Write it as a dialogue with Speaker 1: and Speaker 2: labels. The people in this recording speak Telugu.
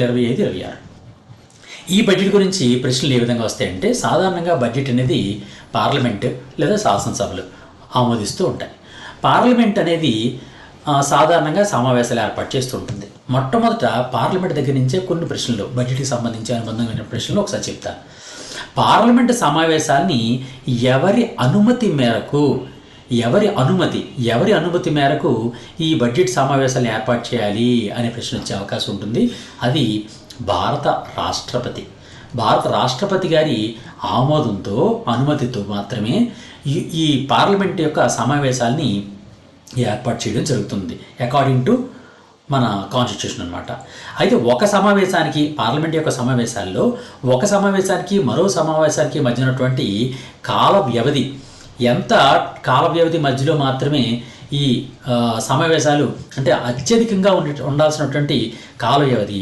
Speaker 1: 25-26 ఈ బడ్జెట్ గురించి ప్రశ్నలు ఏ విధంగా వస్తాయంటే, సాధారణంగా బడ్జెట్ అనేది పార్లమెంట్ లేదా శాసనసభలు ఆమోదిస్తూ ఉంటాయి. పార్లమెంట్ అనేది సాధారణంగా సమావేశాలు ఏర్పాటు చేస్తూ ఉంటుంది. మొట్టమొదట పార్లమెంట్ దగ్గర నుంచే కొన్ని ప్రశ్నలు, బడ్జెట్కి సంబంధించి అనుబంధమైన ప్రశ్నలు ఒకసారి చెప్తాను. పార్లమెంటు సమావేశాల్ని ఎవరి అనుమతి మేరకు ఈ బడ్జెట్ సమావేశాలను ఏర్పాటు చేయాలి అనే ప్రశ్న వచ్చే అవకాశం ఉంటుంది. అది భారత రాష్ట్రపతి గారి ఆమోదంతో, అనుమతితో మాత్రమే ఈ పార్లమెంట్ యొక్క సమావేశాల్ని ఏర్పాటు చేయడం జరుగుతుంది, అకార్డింగ్ టు మన కాన్స్టిట్యూషన్ అనమాట. అయితే ఒక సమావేశానికి, పార్లమెంట్ యొక్క సమావేశాల్లో ఒక సమావేశానికి మరో సమావేశానికి మధ్య ఉన్నటువంటి కాల వ్యవధి, ఎంత కాల వ్యవధి మధ్యలో మాత్రమే ఈ సమావేశాలు, అంటే అత్యధికంగా ఉండాల్సినటువంటి కాల వ్యవధి